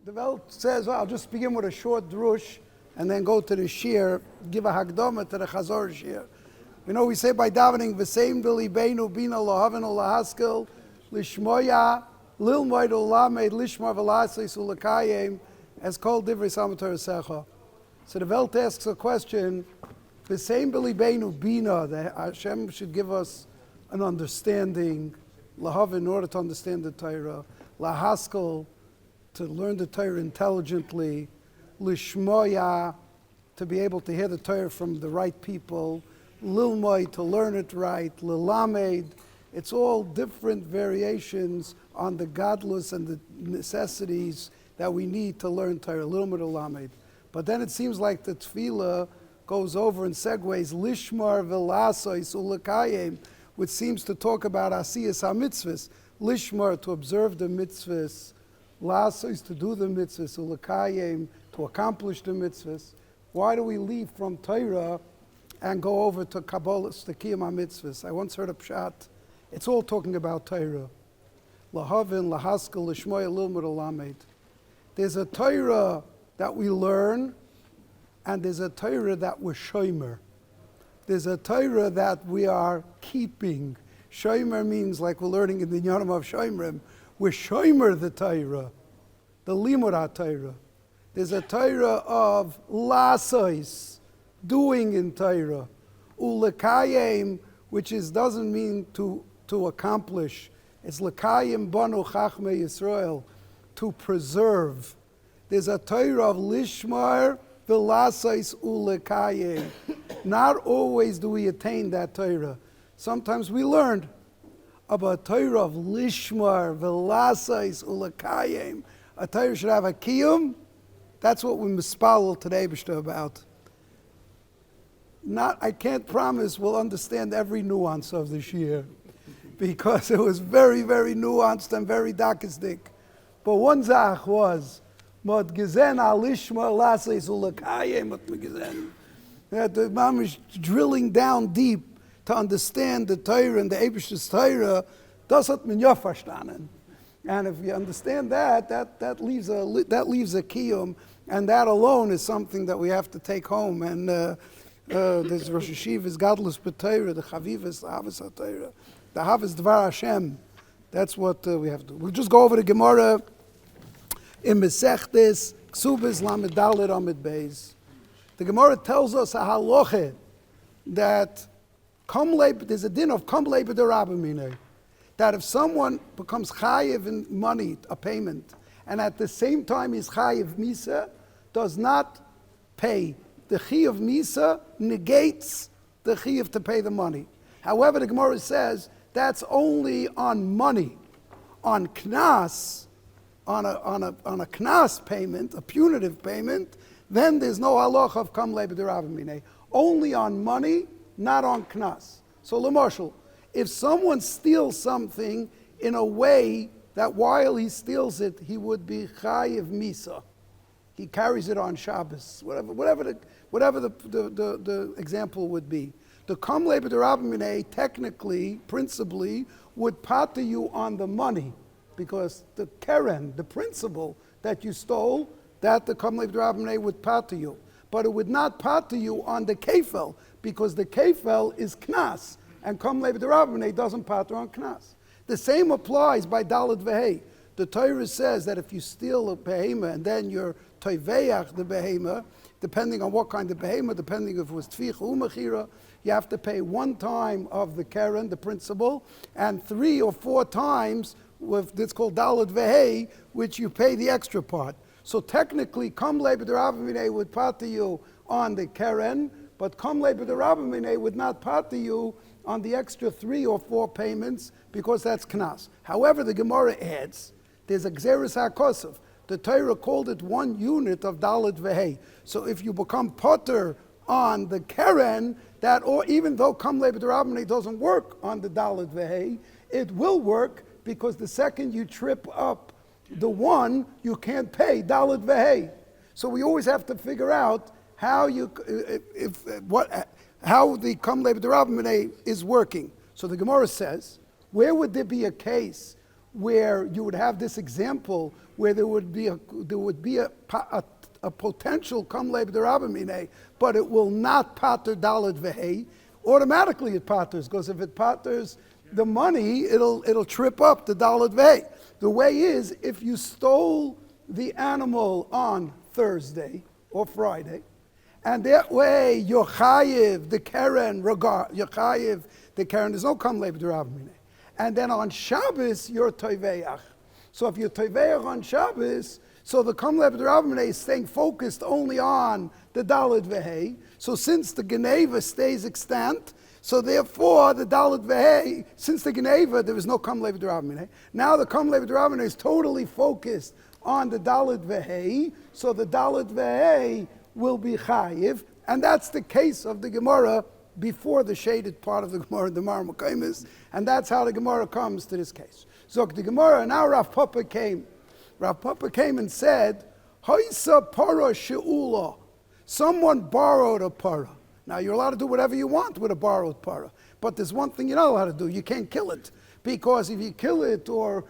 The Welt says, well, I'll just begin with a short drush and then go to the shir, give a hagdama to the Chazaras HaShiur. You know, we say by davening, v'seim v'libeinu bina lohavenu lahaskel, lishmoya, lilmoid ulamed, lishmar v'laseis ulakayim, as called divrei samatar secha. So the Welt asks a question, v'seim v'libeinu bina, that Hashem should give us an understanding, lahav in order to understand the Torah, lahaskel, to learn the Torah intelligently, lishmoya, to be able to hear the Torah from the right people, lilmoy, to learn it right, lilamed. It's all different variations on the godless and the necessities that we need to learn Torah, lilmud lilamed. But then it seems like the tefillah goes over and segues lishmar v'lasois ulakayim, which seems to talk about asiyas ha-mitzvahs. Lishmar, to observe the mitzvahs, lasois, to do the mitzvahs, ulakayim, to accomplish the mitzvahs. Why do we leave from Torah and go over to Kabbalah, to Kiyam HaMitzvahs? I once heard a pshat. It's all talking about Torah. Lahavin, lahaskel, lishmoya, lilmud alamed. There's a Torah that we learn, and there's a Torah that we're shomer. There's a Torah that we are keeping. Shomer means, like we're learning in the Yonam of Shomerim, we're shomer the Torah, the limud ha-Torah. There's a Torah of lasois, doing in Torah. Ulekayim, which doesn't mean to accomplish. It's lekayim banu chachmei Yisrael, to preserve. There's a Torah of lishmar v'lasois ulekayim. Not always do we attain that Torah. Sometimes we learned about Torah of lishmar v'lasois ulekayim. A Torah should have a kiyum. That's what we mispalel today about. I can't promise we'll understand every nuance of this year, because it was very, very nuanced and very dakistic. But one zach was, mod gezen alishma laseis ulakayim mod gezen. That the Imam is drilling down deep to understand the Torah and the Eibishter's Torah. Das hat man ja verstanden. And if you understand that leaves a kiyum, and that alone is something that we have to take home. And there's Rosh Yeshiva's godless b'Torah, the Chavivas, the Havas HaTorah, the Havas Dvar Hashem. That's what we have to do. We'll just go over the Gemara in Mesechtes Ksubis Lamed Dalet Amid Beis. The Gemara tells us a halacha that there's a din of kam lei b'derabimine, that if someone becomes chayiv in money, a payment, and at the same time is chayiv misa, does not pay. The chayiv misa negates the chayiv to pay the money. However, the Gemara says that's only on money. On knas, on a knas payment, a punitive payment, then there's no halacha of kam lei b'derabimine. Only on money, not on knas. So, l'marshal, if someone steals something in a way that while he steals it, he would be chayiv misa. He carries it on Shabbos, whatever the example would be. The kam lei b'derabimine technically, principally, would pater you on the money, because the keren, the principle that you stole, that the kam lei b'derabimine would pater you. But it would not pater you on the kefel, because the kefel is knas, and kam lei b'derabimine doesn't pater on knas. The same applies by Dalet Vehei. The Torah says that if you steal a behema and then you're toiveach the behema, depending on what kind of behema, depending if it was tficha umachira, you have to pay one time of the keren, the principal, and 3 or 4 times with it's called Dalet Vehei, which you pay the extra part. So technically, kam lei b'derabimine would pater you on the keren, but kam lei b'derabimine would not pater you on the extra 3 or 4 payments, because that's knas. However, the Gemara adds, there's a gzeres hakosov. The Torah called it 1 unit of Dalet Vehei. So if you become potter on the keren, that, or even though kam lei b'derabimine doesn't work on the Dalet Vehei, it will work, because the second you trip up the 1, you can't pay Dalet Vehei. So we always have to figure out how how the kam lei b'derabimine is working. So the Gemara says, where would there be a case where you would have this example where there would be a potential Kollel b'derabamine, but it will not pater dalad v'hei. Automatically it paters, because if it paters the money, it'll trip up the dalad v'hei. The way is, if you stole the animal on Thursday or Friday, and that way you're chayiv the keren you're chayiv the keren. There's no Kollel b'derabamine. And then on Shabbos, you're toiveach. So if you're toiveach on Shabbos, so the Kollel b'derabamine is staying focused only on the dalad v'hei. So since the geneva stays extant, so therefore the dalad v'hei, since the geneva, there was no Kollel b'derabamine. Now the Kollel b'derabamine is totally focused on the dalad v'hei, so the dalad v'hei will be chayiv, and that's the case of the Gemara before the shaded part of the Gemara, the Mar Mekaymis, and that's how the Gemara comes to this case. So the Gemara, now Rav Papa came. Rav Papa came and said, Haisa para she'ula. Someone borrowed a para. Now you're allowed to do whatever you want with a borrowed para, but there's one thing you're not allowed to do. You can't kill it, because if you kill it or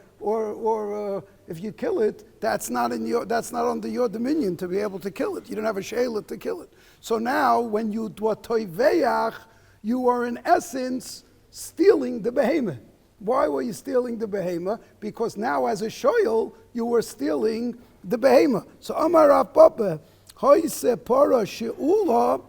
if you kill it, that's not under your dominion to be able to kill it. You don't have a sheila to kill it. So now, when you do a toiveach, you are in essence stealing the behemoth. Why were you stealing the behemoth? Because now, as a shoyl, you were stealing the behemoth. So Amar Rav Papa, Hoise para she'ula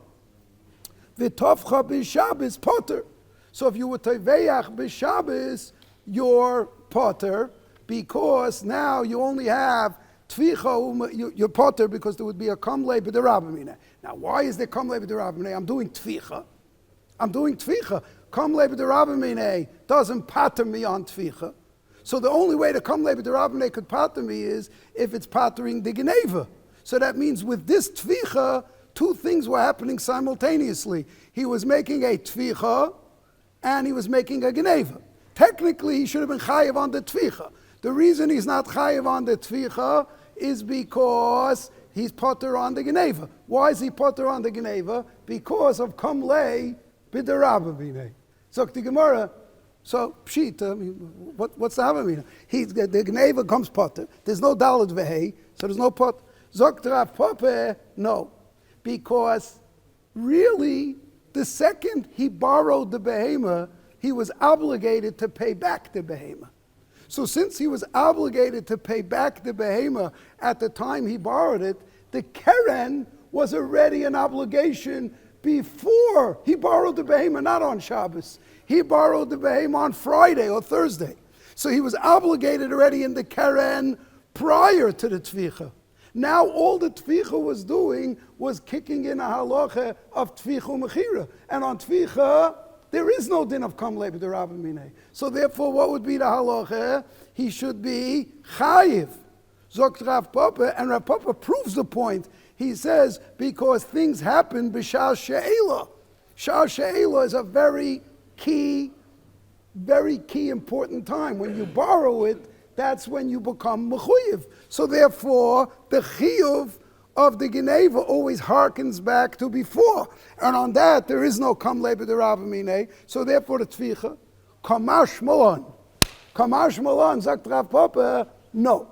v'tovcha b'Shabbos potter. So if you were toiveach b'Shabbos, you're potter, because now you only have tvicha, you're potter, because there would be a Kollel b'derabamine. Now, why is there Kollel b'derabamine? I'm doing tvicha. Kollel b'derabamine doesn't pater me on tvicha. So the only way the Kollel b'derabamine could pater me is if it's patering the geneva. So that means with this tvicha, two things were happening simultaneously. He was making a tvicha, and he was making a geneva. Technically, he should have been chayiv on the tvicha. The reason he's not chayiv on the tvicha is because he's potter on the geneva. Why is he potter on the geneva? Because of Kollel b'derabamine. So the Gemara, so pshit, what's the havamina? The geneva comes potter. There's no dalad v'hei, so there's no potter. Zokt Rav Papa, no, because really the second he borrowed the behemoth, he was obligated to pay back the behemoth. So since he was obligated to pay back the behemoth at the time he borrowed it, the keren was already an obligation before he borrowed the behemoth, not on Shabbos. He borrowed the behemoth on Friday or Thursday. So he was obligated already in the keren prior to the tvicha. Now all the tvicha was doing was kicking in a halacha of tvicha mechira. And on tvicha, there is no din of Kollel b'derabamine. So therefore, what would be the halacha? He should be chayiv. Zokt Rav Papa, and Rav Papa proves the point. He says, because things happen b'shar she'ela. Shar she'ela is a very key important time. When you borrow it, that's when you become mechuyev. So therefore, the chiyuv of the geneva always harkens back to before. And on that, there is no Kollel b'derabamine. So therefore, the tvicha, kamash malon, sagt Rav Papa, no,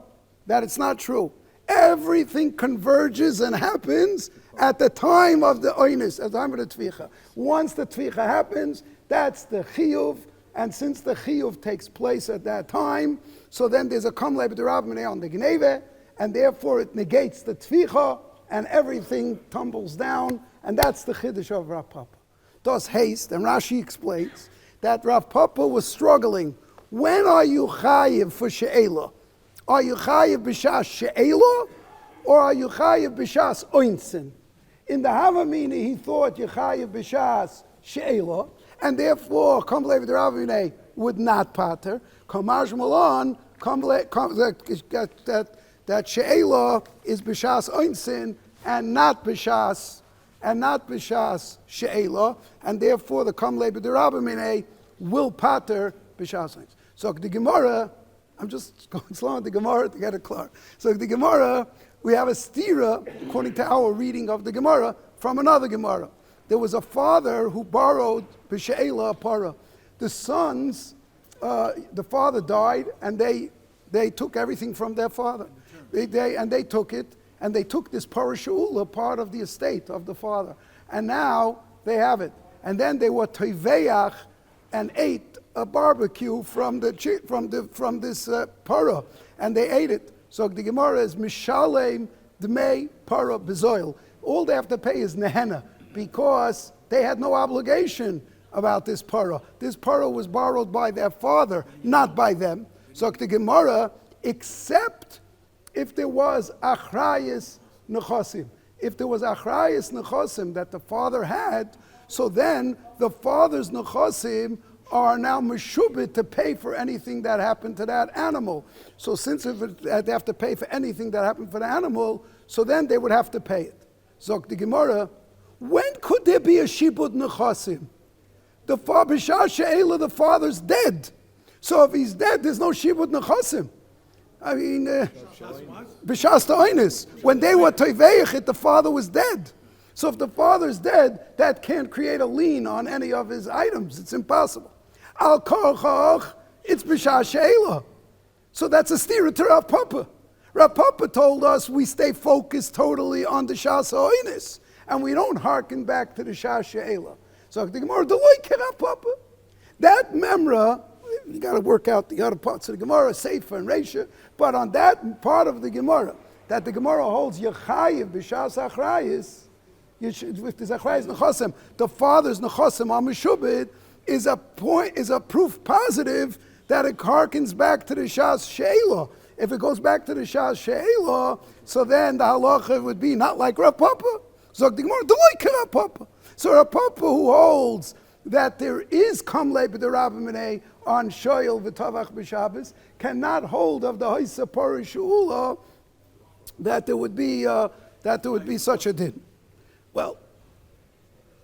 that it's not true. Everything converges and happens at the time of the oinus, at the time of the tvicha. Once the tvicha happens, that's the chiyuv, and since the chiyuv takes place at that time, so then there's a Kollel b'derabamine on the geneva, and therefore it negates the tvicha, and everything tumbles down, and that's the chiddush of Rav Papa. Does haste, and Rashi explains that Rav Papa was struggling. When are you chayiv for she'ela? Are you chayiv b'shas she'ela, or are you chayiv b'shas oinsin? In the Havamina, he thought you chayiv b'shas she'ela, and therefore Kollel b'derabamine would not pater. Kamaj malon, that she'ela is b'shas oinsin and not b'shas she'ela, and therefore the Kollel b'derabamine will pater b'shas oinsin. So the Gemara, I'm just going slow on the Gemara to get it clear. So the Gemara, we have a stira, according to our reading of the Gemara, from another Gemara. There was a father who borrowed b'she'ela a para. The sons, the father died, and they They took everything from their father. They took it, and they took this parashula, part of the estate of the father. And now they have it. And then they were toiveach and ate a barbecue from this para, and they ate it. So the Gemara is mishalem dmei para bezoil. All they have to pay is nehenna, because they had no obligation about this para. This para was borrowed by their father, not by them. So the Gemara, except if there was achrayis nechosim. If there was achrayis nechosim that the father had, so then the father's nechosim are now meshubit to pay for anything that happened to that animal. So since they have to pay for anything that happened for the animal, so then they would have to pay it. So the Gemara, when could there be a shibud nechosim? The father's dead. So if he's dead, there's no shibud nechosim. I mean, b'shas ta'onis. When they were toiveich, the father was dead. So if the father's dead, that can't create a lien on any of his items. It's impossible. Al korchoch, it's b'shas she'ela. So that's a steer to Rav Papa. Rav Papa told us we stay focused totally on the shas ha'onis, and we don't hearken back to the shas she'ela. So the Gemara, YYK Rav Papa. That memra, you got to work out the other parts of the Gemara, Sefer and Reisha, but on that part of the Gemara, that the Gemara holds Yechayiv b'shas achrayis, with the achrayis nechosim, the father's nechosim on meshubit, is a proof positive that it harkens back to the shas she'ela. If it goes back to the shas she'ela, so then the halacha would be not like Rav Papa. So the Gemara, YYK Rav Papa. So Rav Papa, who holds that there is kamle b'derabim on shoyel v'tavach b'Shabbos, cannot hold of the haisa parashula that there would be such a din. Well,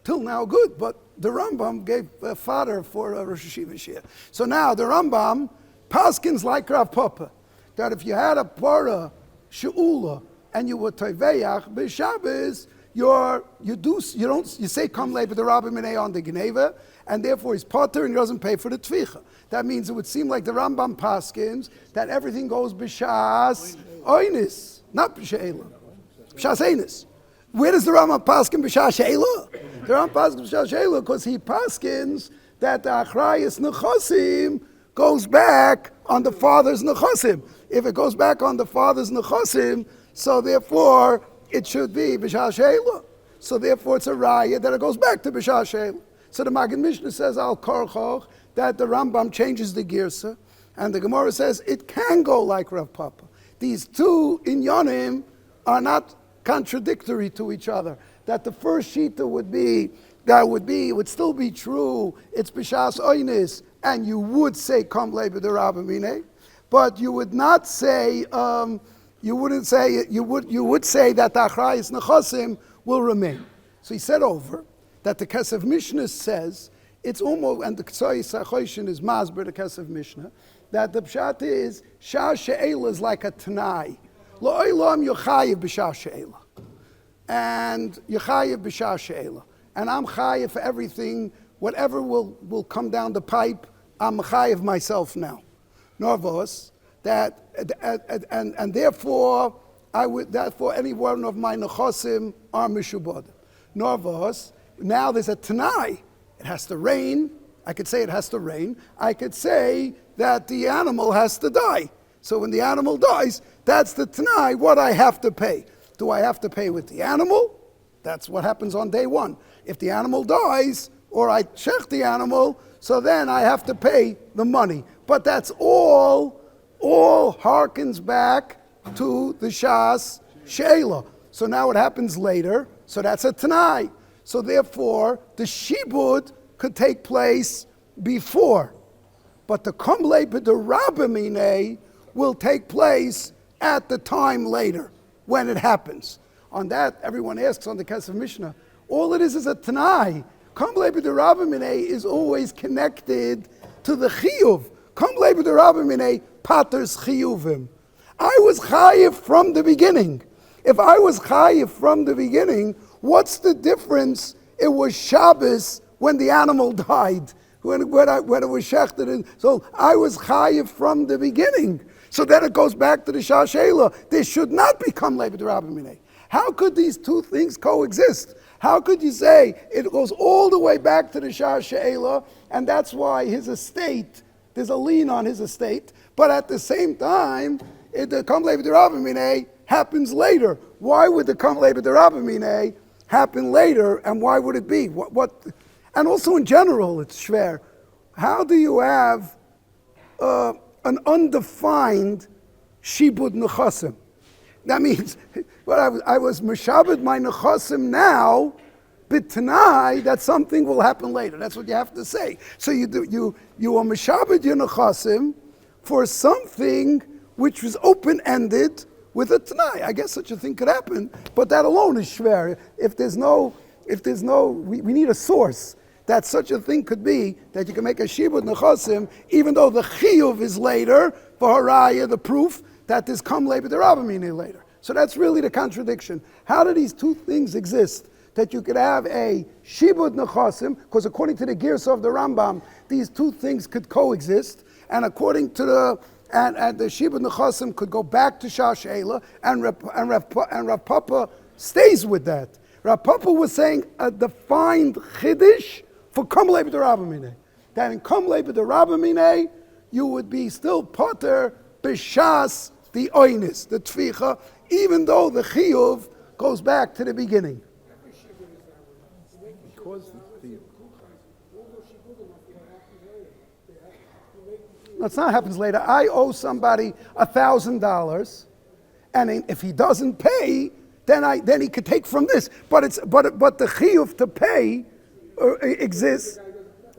till now good, but the Rambam gave a fodder for a Rosh Yeshiva shir. So now the Rambam paskins like Rav Papa, that if you had a para she'ula and you were toiveach b'Shabbos, you say come late with the Rabbi Bnei on the Geneva, and therefore he's potter and he doesn't pay for the tvicha. That means it would seem like the Rambam paskins that everything goes b'shas oinis, not b'she'ela, b'shas einis. Where does the Rambam paskin b'shas she'ela? The Rambam paskins b'shas she'ela because he paskins that the achrayis nechosim goes back on the father's nechosim. If it goes back on the father's nechosim, so therefore it should be b'shas she'ela. So therefore it's a raya that it goes back to b'shas she'ela. So the Magen Mishnah says al korchoch that the Rambam changes the girsa, and the Gemara says it can go like Rav Papa. These two inyanim are not contradictory to each other. That the first shita would still be true. It's b'shas oinis, and you would say kom le b'derabim minei, but you would not say you would say that the achrayis nechosim will remain. So he said over that the Kesef Mishnah says it's almost, and the Ksoi Sachoshin is masber the Kesef Mishnah, that the pshat is shas she'ela is like a tanai. Lo'olam yochayiv b'shas she'ela, and yochayiv b'shas she'ela, and I'm chayiv for everything, whatever will come down the pipe. I'm chayiv myself now. Norvos. That and therefore any one of my nechosim are mishubad. Norvos. Now there's a tanai. It has to rain. I could say it has to rain. I could say that the animal has to die. So when the animal dies, that's the tanai. What I have to pay? Do I have to pay with the animal? That's what happens on day one. If the animal dies or I check the animal, so then I have to pay the money. But that's all harkens back to the shas she'ela. So now it happens later, so that's a tanai. So therefore, the shibud could take place before. But the komle b'derabim will take place at the time later, when it happens. On that, everyone asks on the Kesef Mishnah, all it is a tanai. Komle b'derabim is always connected to the chiyuv. Komle b'derabim paters chiyuvim. I was chayiv from the beginning. If I was chayiv from the beginning, what's the difference? It was Shabbos when the animal died, when it was shechted. So I was chayiv from the beginning. So then it goes back to the Shah Sheila. There should not become Leibed Rabbi. How could these two things coexist? How could you say it goes all the way back to the Shah Sheila, and that's why his estate, there's a lien on his estate, but at the same time, the Kam Leibed Rabbi happens later. Why would the Kam Leibed Rabbi happen later, and why would it be? What? And also in general, it's schwer. How do you have an undefined shibud nechasim? That means, well, I was meshabed my nechasim now, but tonight that something will happen later. That's what you have to say. So you are meshabed your nechasim for something which was open-ended with a Tanai. I guess such a thing could happen, but that alone is schwer. We need a source that such a thing could be, that you can make a shibud nechasim, even though the chiyuv is later, for haraya, the proof that this come later, the rabamini later. So that's really the contradiction. How do these two things exist? That you could have a shibud nechasim, because according to the Girsa of the Rambam, these two things could coexist, and according to the shibud nechasim could go back to Shah Sheila, and Rav Papa stays with that. Rav Papa was saying a defined chiddush for Kam Leibed Rabamine. That in Kam Leibed Rabamine, you would be still potter b'shas the oinis, the tficha, even though the chiyuv goes back to the beginning. No, it's not happens later. I owe somebody $1,000, and if he doesn't pay, then he could take from this. But the chiyuv to pay exists.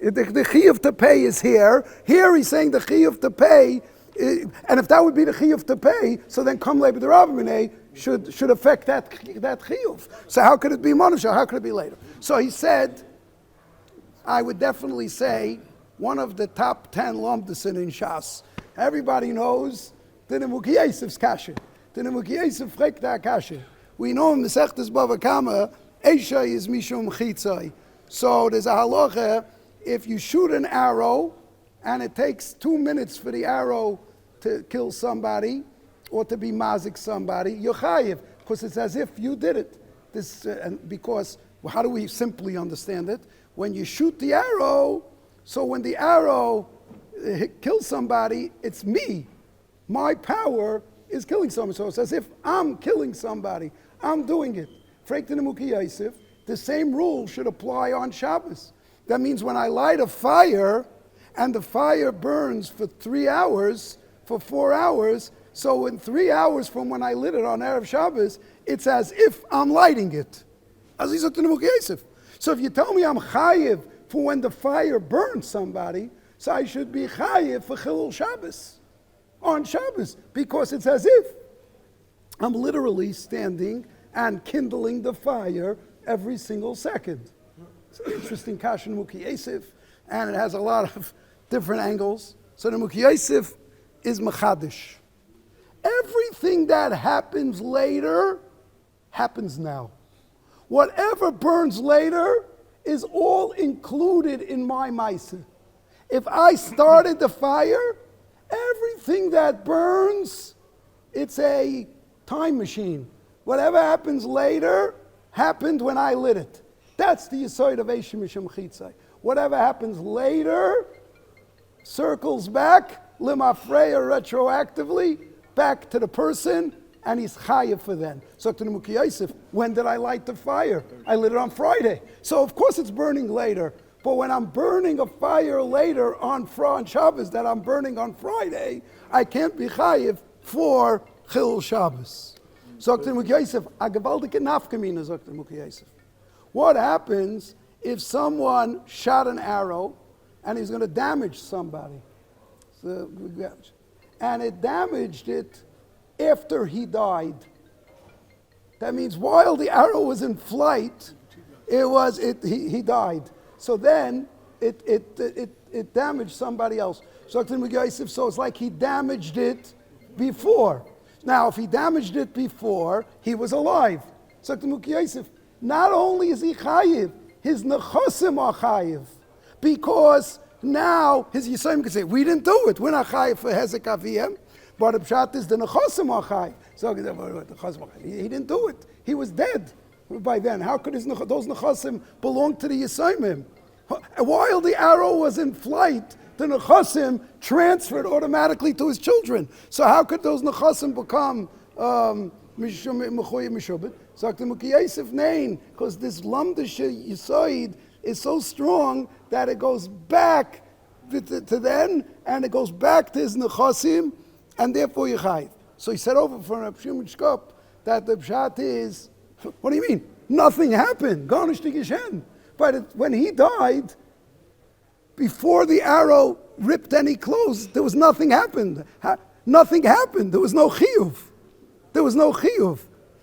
The chiyuv to pay is here. Here he's saying the chiyuv to pay, and if that would be the chiyuv to pay, so then Kam Leibed Rabbi should affect that chiyuv. So how could it be manusha? How could it be later? So he said, I would definitely say one of the top 10 lumdasin in Shas. Everybody knows the Nemuki Yosef's kasha. The Nemuki Yosef frekt kasha. We know in the Sechtes Bava Kama, Eisha is mishum chitzai. So there's a halacha, if you shoot an arrow and it takes 2 minutes for the arrow to kill somebody or to be mazik somebody, you're chayiv, because it's as if you did it. Because, how do we simply understand it? When you shoot the arrow, so when the arrow kills somebody, it's me. My power is killing someone. So it's as if I'm killing somebody. I'm doing it. The same rule should apply on Shabbos. That means when I light a fire and the fire burns for 3 hours, for 4 hours, so in 3 hours from when I lit it on Erev Shabbos, it's as if I'm lighting it. So if you tell me I'm chayiv for when the fire burns somebody, so I should be chayiv for Chilul Shabbos on Shabbos, because it's as if I'm literally standing and kindling the fire every single second. It's an interesting kasha in Muki Yosef, and it has a lot of different angles. So the Muki Yosef is machadish. Everything that happens later happens now. Whatever burns later is all included in my maisa. If I started the fire, everything that burns, it's a time machine. Whatever happens later happened when I lit it. That's the yesod of Eishim Mishum Chitzai. Whatever happens later circles back, limafreya, retroactively, back to the person, and he's chayiv for then. So to the Muki Yosef, when did I light the fire? I lit it on Friday. So of course it's burning later. But when I'm burning a fire later on Shabbos that I'm burning on Friday, I can't be chayiv for Chilul Shabbos. Sagt der Muki Yosef, a gewaltige nafkamina, sagt der Muki Yosef. What happens if someone shot an arrow and he's going to damage somebody? And it damaged it after he died. That means while the arrow was in flight, he died. So then it damaged somebody else. So it's like he damaged it before. Now, if he damaged it before, he was alive. So not only is he chayiv, his nechosim are chayiv, because now his yisayim can say, we didn't do it. We're not chayiv for hezek aviyim, But the pshat is the nechasim are chayiv. So he didn't do it. He was dead by then. How could those nechasim belong to the Yisayimim? While the arrow was in flight, the nechasim transferred automatically to his children. So how could those nechasim become mechuyev mishubit? So the mukiyasif nein, because this lamdish yisoid is so strong that it goes back to then, and it goes back to his nechasim, and therefore yichayiv. So he said over for Reb Shimon Shkop that the pshat is, what do you mean? Nothing happened. Garnish the Gishen. But when he died, before the arrow ripped any clothes, there was nothing happened. Nothing happened. There was no chiyuv. There was no chiyuv.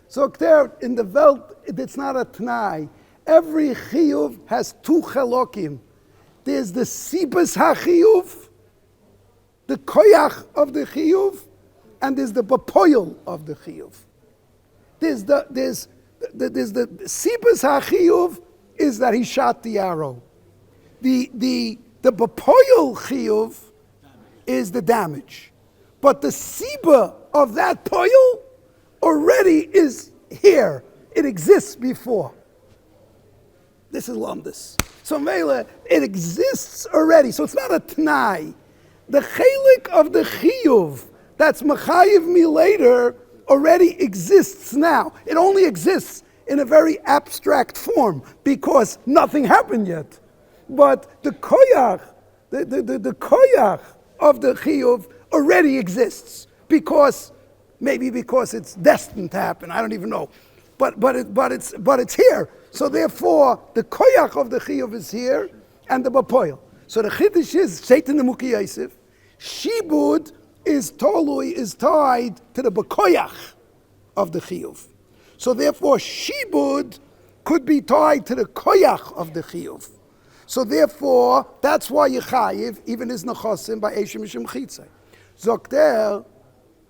So there in the Welt, it's not a t'nai. Every chiyuv has two chelokim. There's the sibas hachiyuv, the koyach of the chiyuv, and there's the bapoil of the chiyuv. There's the sibas hachiyuv is that he shot the arrow. The bapoil chiyuv is the damage. But the siba of that poil already is here. It exists before. This is lumdus. So Mele, it exists already. So it's not a t'nai. The chelik of the chiyuv that's machayiv me later already exists now. It only exists in a very abstract form because nothing happened yet. But the koyach, the koyach of the chiyuv already exists because it's destined to happen. I don't even know, but it's here. So therefore, the koyach of the chiyuv is here and the bapoil. So the chiddush is Satan the Muki Yosef. Shibud is tied to the bakoyach of the chiyuv. So therefore, shibud could be tied to the koyach of the chiyuv. So therefore, that's why Yechayiv even is nechasim by Eshem Mishim Chitzai.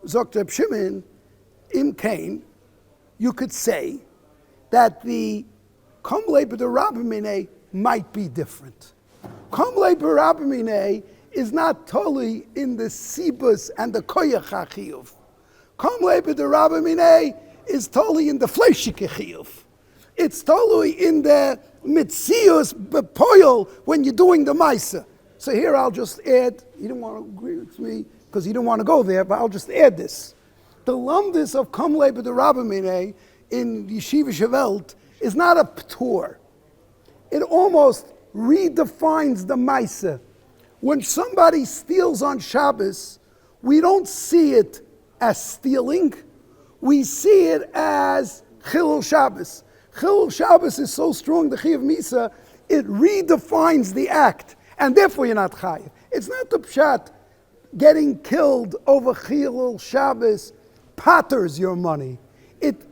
Zokter Shimon im Kain, you could say that the Komlei b'derabimine might be different. Komlei b'derabimine is not totally in the sibus and the koyach hachiyuv. Komlei b'derabimine is totally in the fleshike chiyuv. It's totally in the mitzius bepoil when you're doing the maisa. So here I'll just add, you don't want to agree with me because you don't want to go there, but I'll just add this. The lumdis of Komlei b'derabimine in Yeshiva Shavelt is not a p'tur. It almost redefines the maisa. When somebody steals on Shabbos, we don't see it as stealing. We see it as Chilul Shabbos. Chilul Shabbos is so strong, the Chiyav Misa, it redefines the act, and therefore you're not Chayiv. It's not the Pshat, getting killed over Chilul Shabbos patters your money. It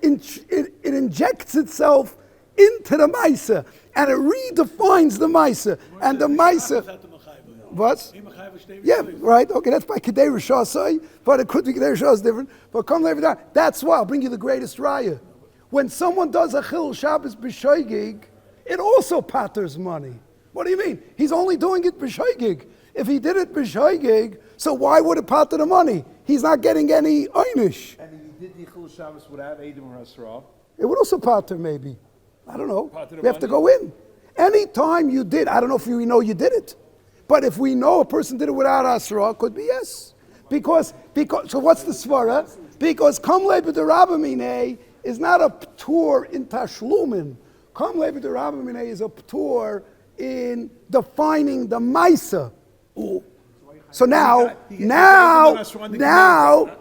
injects itself into the Maisa, and it redefines the Maisa. And the Maisa... What? Yeah, right. Okay, that's by Kedei Rishasai, but it could be Kedei Rishas different. But come later, that's why I'll bring you the greatest raya. When someone does a Chil Shabbos b'shoigig, it also patters money. What do you mean? He's only doing it b'shoigig. If he did it b'shoigig, so why would it patter the money? He's not getting any einish. And if he did the Chil Shabbos without Eidim or Asra? It would also patter maybe. I don't know. We have to go in. Anytime you did, I don't know if we know you did it. But if we know a person did it without Asra, it could be yes. Because so what's the svara? Because Komlei b'derabamine is not a p'tur in tashlumin. Komlei b'derabamine is a p'tur in defining the maisa. So now,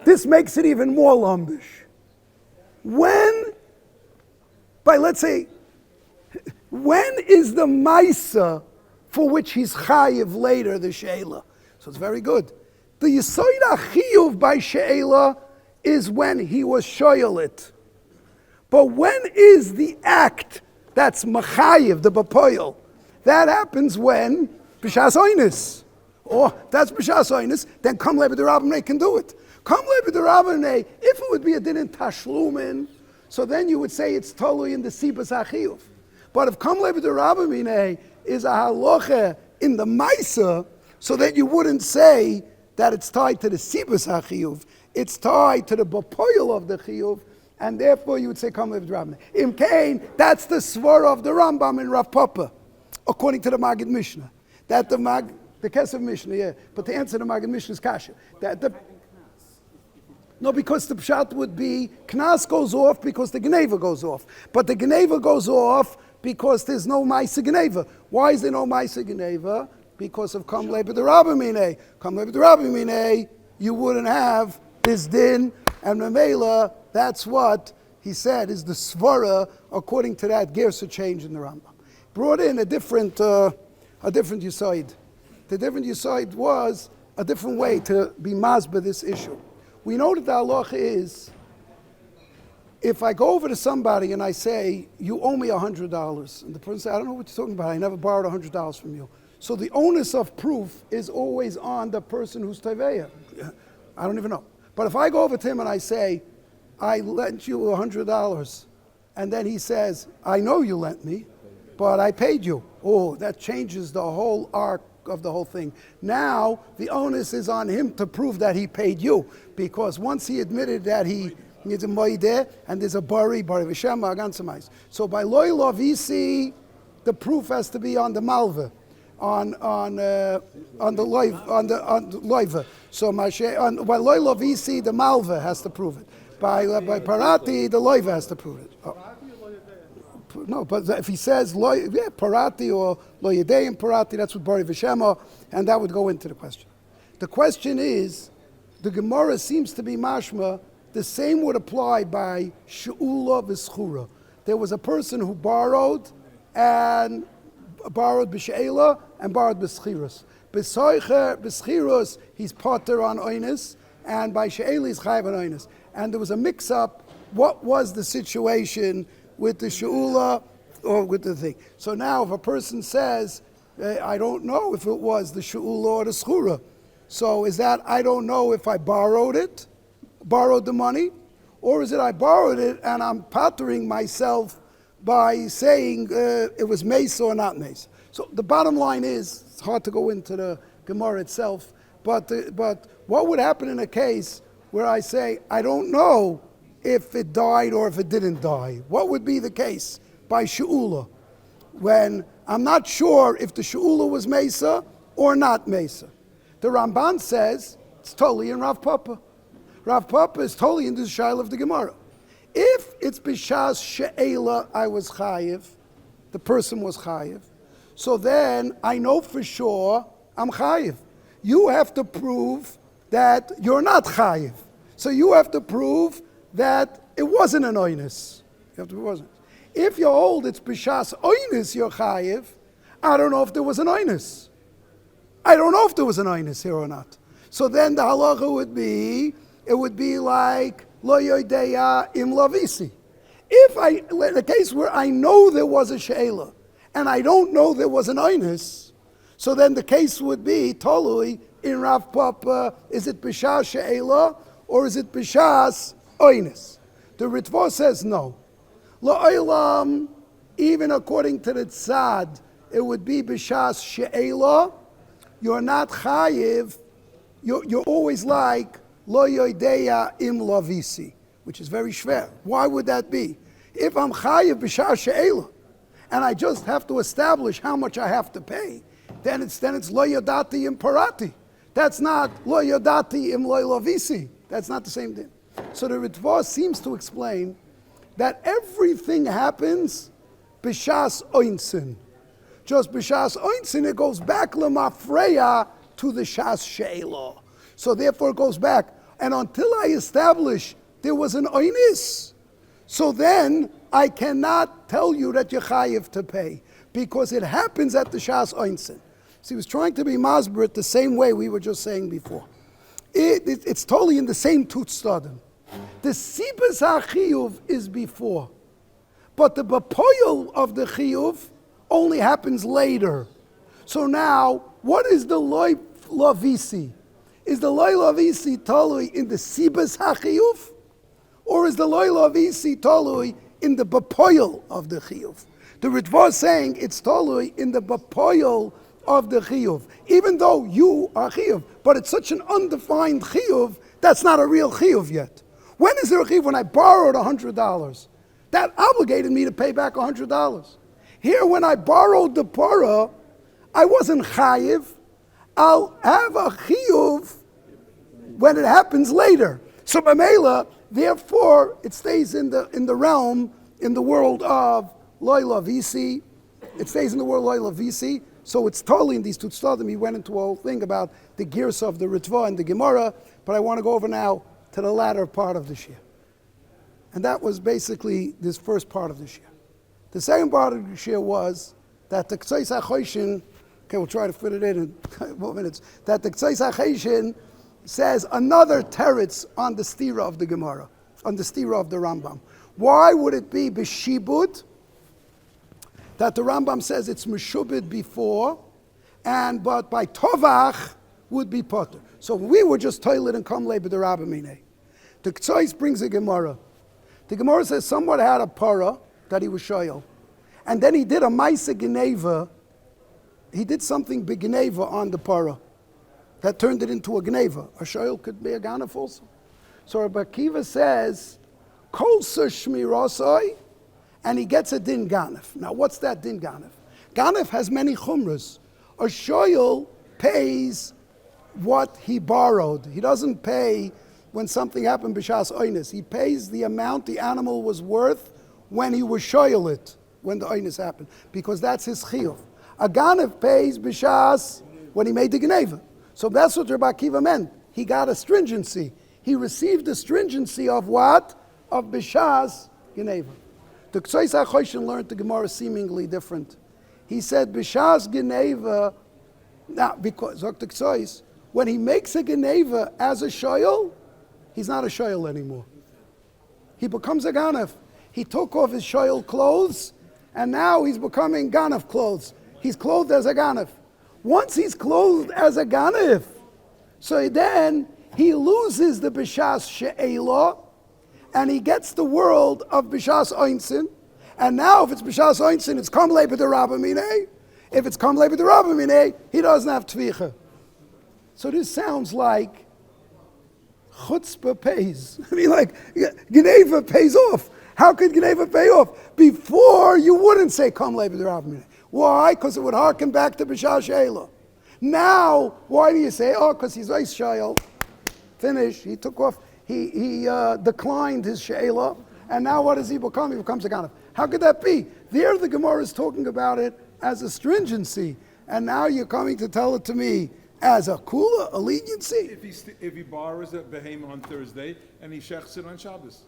this makes it even more lumbish. When is the maisa for which he's chayiv later, the she'ela? So it's very good. The yisoid achiyuv by she'ela is when he was shoyelit. But when is the act that's machayiv, the bapoil? That happens when b'shas oinis. Or that's b'shas oinis, then Komlei b'derabamnei can do it. Komlei b'derabamnei, if it would be a din in tashlumin, so then you would say it's totally in the sibas achiyuv. But if Komlei b'derabamnei is a halacha in the maisa, so that you wouldn't say that it's tied to the sibas hachiyuv. It's tied to the bapoil of the chiyuv, and therefore you would say come with Rabbi. Im Kain, that's the svara of the Rambam in Rav Papa, according to the Maggid Mishnah. That the Kesef Mishnah, yeah. But to answer the Maggid Mishnah's kasha, no, because the pshat would be knas goes off because the gneva goes off, but the gneva goes off because there's no ma'isa gneva. Why is there no ma'isa gneva? Because of kam leib b'derabimine. Kam leib b'derabimine, you wouldn't have this din, and Mamela, that's what he said is the svara according to that gersa change in the Rambam. Brought in a different yisoid. The different yisoid was a different way to be masba this issue. We know that the halacha is, if I go over to somebody and I say, you owe me $100, and the person says, I don't know what you're talking about, I never borrowed $100 from you. So the onus of proof is always on the person who's teveya. I don't even know. But if I go over to him and I say, I lent you $100, and then he says, I know you lent me, but I paid you. Oh, that changes the whole arc of the whole thing. Now, the onus is on him to prove that he paid you, because once he admitted that he needs a moideh, and there's a bari v'shem agansamais. So by loy lovisi, the proof has to be on the malva, on the loiva. So by loy lovisi, the malva has to prove it. By parati, the loiva has to prove it. Oh. No, but if he says parati or lo yedeim parati, that's what bari v'shema, and that would go into the question. The question is, the Gemara seems to be mashma. The same would apply by she'ula v'schura. There was a person who borrowed b'she'ela and borrowed b'schirus. B'schirus, he's potter on oinus, and by she'ela he's chayav on oinus. And there was a mix-up. What was the situation with the she'ula or with the thing? So now if a person says, I don't know if it was the she'ula or the schura. So is that, I don't know if I borrowed the money, or is it I borrowed it and I'm pattering myself by saying it was mesa or not mesa. So the bottom line is, it's hard to go into the Gemara itself, but what would happen in a case where I say, I don't know if it died or if it didn't die? What would be the case by she'ula? When I'm not sure if the she'ula was mesa or not mesa. The Ramban says, it's totally in Rav Papa. Rav Papa is totally in the shaila of the Gemara. If it's b'shas she'ela I was chayiv, the person was chayiv, so then I know for sure I'm chayiv. You have to prove that you're not chayiv. So you have to prove that it wasn't an oinus. You have to prove it wasn't. If you hold it's b'shas oinus you're chayiv, I don't know if there was an oinus. I don't know if there was an oinus here or not. So then the halacha would be, it would be like lo yodeya im lavisi. If in a case where I know there was a she'ela and I don't know there was an oinus, so then the case would be tolui in Rav Papa, is it b'shas she'ela or is it b'shas oinus? The Ritva says no. La'olam, even according to the tzad, it would be b'shas she'ela. You're not chayiv. You're always like lo yodeya im lavisi, which is very shver. Why would that be? If I'm chayiv b'shas she'ela, and I just have to establish how much I have to pay, then it's lo yodati im parati. That's not lo yodati im lo lavisi. That's not the same thing. So the Ritva seems to explain that everything happens b'shas oinsin. Just b'shas oinsin, it goes back lemafreya to the shas she'ela. So therefore it goes back. And until I establish there was an oinis, so then I cannot tell you that you're chayiv to pay, because it happens at the shas oinsin. So he was trying to be masbrit the same way we were just saying before. It's totally in the same tutstadim. The sibas hachiyuv is before, but the bapoyel of the chiyuv only happens later. So now, what is the loy lavisi? Is the loy lavisi tolui in the sibas hachiyuv, or is the loy lavisi tolui in the bapoyel of the chiyuv? The Ritva is saying it's tolui in the bapoyel of the chiyuv, even though you are chiyuv, but it's such an undefined chiyuv, that's not a real chiyuv yet. When is there a chiyuv? When I borrowed $100. That obligated me to pay back $100. Here, when I borrowed the parah, I wasn't chayiv. I'll have a chiyuv when it happens later. So Mamela, therefore, it stays in the realm, in the world of Loila Visi. It stays in the world Loila Visi. So it's totally in these two tzaddim. He went into a whole thing about the gears of the Ritva and the Gemara, but I want to go over now to the latter part of the Shir. And that was basically this first part of the Shir. The second part of the Shir was that the Chazaras HaShiur, okay, we'll try to fit it in a couple minutes, that the Chazaras HaShiur says another teretz on the stira of the Gemara, on the stira of the Rambam. Why would it be b'shibud that the Rambam says it's meshubed before, but by tovach would be potter? So we were just toilet and kamle b'derabamine. The Ktsois brings a Gemara. The Gemara says someone had a parah that he was shoyel, and then he did a ma'aseh geneva. He did something b'geneva on the parah that turned it into a geneva. A shoyel could be a ganef also. So Rabbi Akiva says, kol shmirasai, and he gets a din ganef. Now what's that din ganef? Ganef has many chumras. A shoyel pays what he borrowed. He doesn't pay when something happened b'shas oinus. He pays the amount the animal was worth when he was shoyel it, when the oinus happened, because that's his chiyuv. A ganef pays b'shas when he made the geneva. So that's what Rabbi Akiva meant. He got a stringency. He received the stringency of what? Of b'shas geneva. The Chazaras HaShiur learned the Gemara seemingly different. He said b'shas geneva. Now, because Dr. Chazaras, when he makes a geneva as a shoyel, he's not a shoyel anymore. He becomes a ganef. He took off his shoyel clothes, and now he's becoming ganef clothes. He's clothed as a ganef. Once he's clothed as a ganef, so then he loses the b'shas she'ela, and he gets the world of b'shas oinsin. And now, if it's b'shas oinsin, it's kamle b'derabamine. If it's kamle b'derabamine, he doesn't have tvicha. So this sounds like chutzpah pays. I mean, like geneva pays off. How could geneva pay off? Before, you wouldn't say kamle b'derabamine. Why? Because it would harken back to b'shas she'ela. Now, why do you say, oh, because he's ice shayel? Finish. He took off. He declined his she'ela, and now what does he become? He becomes a ganef. How could that be? There the Gemara is talking about it as a stringency, and now you're coming to tell it to me as a kula, a leniency. If he borrows a behemoth on Thursday and he shechs it on Shabbos.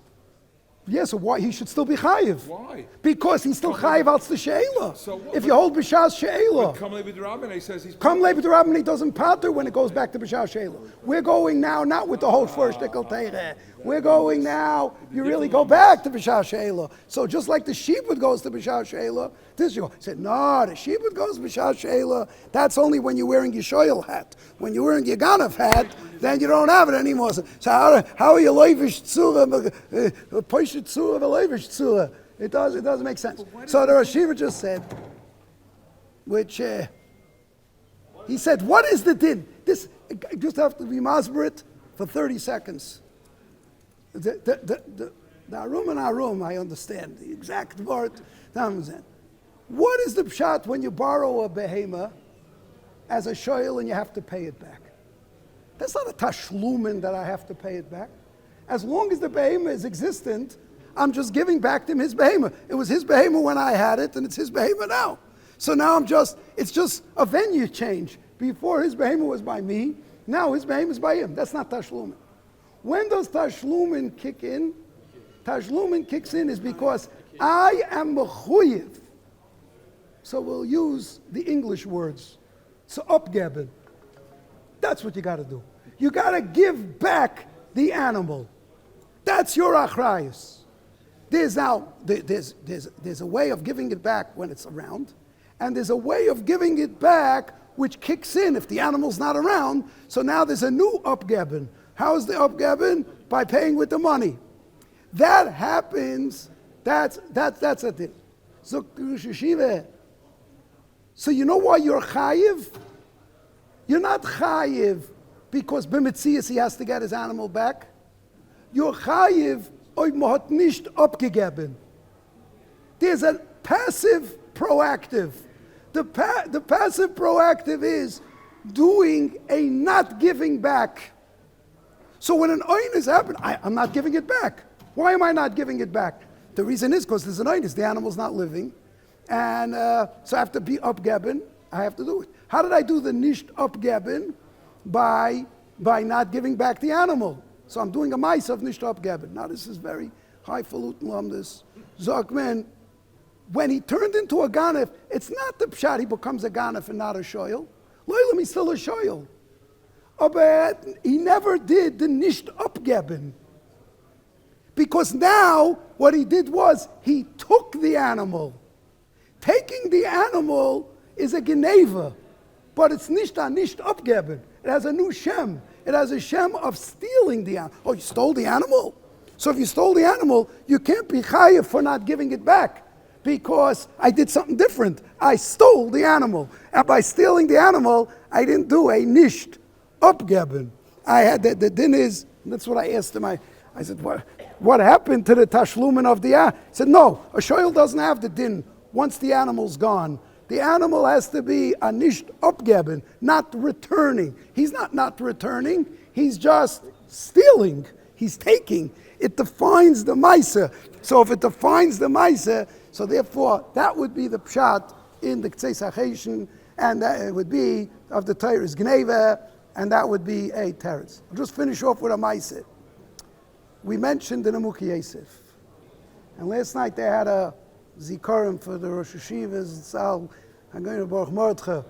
Yes, so why? He should still be chayiv. Why? Because he's still chayiv out the she'ela. So if you hold b'shas she'ela. Kamle b'derabamine says he's... Kamle b'derabamine doesn't pater when it goes back to b'shas she'ela. We're going now not with the whole first shtickle teireh. We're going now, you really go back to b'shas she'ela. So just like the sheepwood goes to b'shas she'ela, this you go. He said, no, the sheepwood goes to b'shas she'ela. That's only when you're wearing your shoyel hat. When you're wearing your ganef hat, then you don't have it anymore. So how are you leivish tzura, poishet tzura, leivish tzura? It doesn't make sense. So the Rosh just said, which he said, what is the din? This I just have to be masberit for 30 seconds. The arum and arum, I understand the exact word. What is the pshat when you borrow a behema as a shoyel and you have to pay it back? That's not a tashlumin that I have to pay it back. As long as the behema is existent, I'm just giving back to him his behema. It was his behema when I had it, and it's his behema now. So now it's just a venue change. Before his behema was by me, now his behema is by him. That's not tashlumin. When does tashlumin kick in? Tashlumin kicks in is because I am mechuyev. So we'll use the English words. So upgeben. That's what you got to do. You got to give back the animal. That's your achrayus. There's a way of giving it back when it's around, and there's a way of giving it back which kicks in if the animal's not around. So now there's a new upgeben. How is the upgeben? By paying with the money. That happens. That's a thing. So Yeshiva. So you know why you're chayiv? You're not chayiv because b'metzias he has to get his animal back. You're chayiv oy mohat nicht abgegeben. There's a passive proactive. The passive proactive is doing a not giving back. So when an oin is happening, I'm not giving it back. Why am I not giving it back? The reason is because there's an oin, the animal's not living. And so I have to be upgeben, I have to do it. How did I do the nicht upgeben? By not giving back the animal. So I'm doing a mice of nicht upgeben. Now this is very highfalutin lumdus. Zokman, when he turned into a ganef, it's not the pshat he becomes a ganef and not a shoyel. Loilam, he's still a shoyel. But he never did the nicht upgeben. Because now what he did was he took the animal. Taking the animal is a geneva, but it's nicht upgeben. It has a new shem. It has a shem of stealing the animal. Oh, you stole the animal? So if you stole the animal, you can't be chayiv for not giving it back. Because I did something different. I stole the animal. And by stealing the animal, I didn't do a nicht upgeben. I had the din is, that's what I asked him. I said, what happened to the tashlumin of the animal? He said, no, a shoyl doesn't have the din once the animal's gone. The animal has to be a nicht upgeben, not returning. He's not returning, he's just stealing. He's taking. It defines the maisa. So if it defines the maisa, so therefore that would be the pshat in the ktsei, and that it would be of the Torah's gneva, and that would be a teretz. I'll just finish off with a maisa. We mentioned the Nemuki Yosef, and last night they had a zikaron for the Rosh Yeshivas. So I'm going to Baruch Mordcha.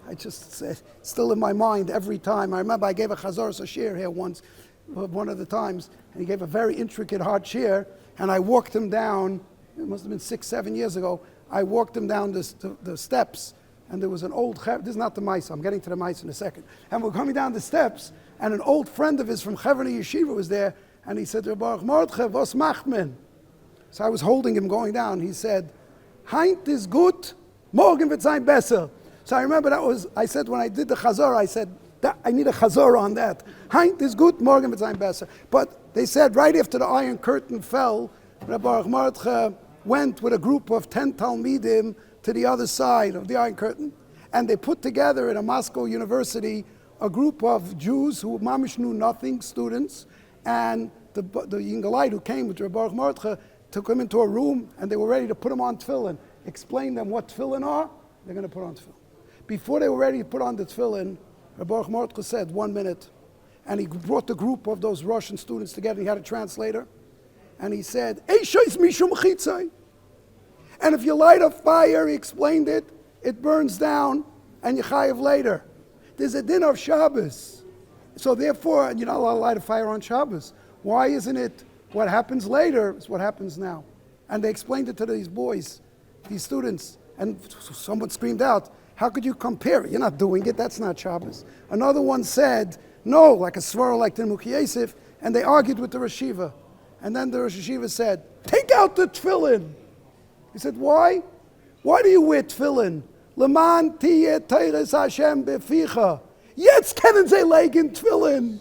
I just said, still in my mind every time. I remember I gave a Chazaras HaShiur here once, one of the times, and he gave a very intricate hard shiur, and I walked him down. It must have been 6-7 years ago. I walked him down the steps, and there was an old, this is not the mice, I'm getting to the mice in a second. And we're coming down the steps, and an old friend of his from Yeshiva was there, and he said, Baruch Mordcha, was macht men? So I was holding him going down. He said, Heint is gut, morgen wird sein besser. So I remember I said when I did the Chazor, I said, I need a Chazor on that. Heint is gut, morgen wird sein besser. But they said right after the Iron Curtain fell, Rabbi Baruch Mordcha went with a group of 10 Talmidim to the other side of the Iron Curtain, and they put together at a Moscow university a group of Jews who mamish knew nothing, students, and the Yingalite who came with Rabbi Baruch Mordcha took him into a room, and they were ready to put him on tefillin. Explain them what tefillin are, they're going to put on tefillin. Before they were ready to put on the tefillin, Rabbi Baruch Mordcha said, 1 minute. And he brought the group of those Russian students together. He had a translator. And he said, Eishois mishum chitzai. And if you light a fire, he explained it, it burns down, and you chayiv later. There's a din of Shabbos. So therefore, you're not allowed to light a fire on Shabbos. Why isn't it what happens later is what happens now? And they explained it to these boys, these students. And someone screamed out, how could you compare it? You're not doing it, that's not Shabbos. Another one said, no, like a svara like the Nemuki Yosef, and they argued with the Rosh Yeshiva. And then the Rosh Yeshiva said, take out the tefillin. He said, why? Why do you wear tefillin? Leman tiye teires Hashem beficha. Jetzt kennen sie legen tefillin.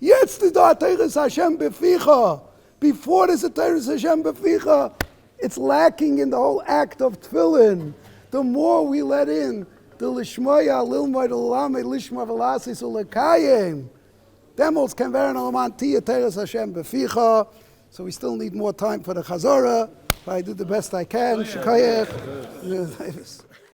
Jetzt ist da teires Hashem beficha. Before there's a teires Hashem beficha, it's lacking in the whole act of tefillin. The more we let in the lishmaya, lilmoy, the lamay, lishma, velasis, ulekayim, demos can veren alaman tiye teires Hashem beficha. So we still need more time for the Chazorah. I did the best I can. Shekayach.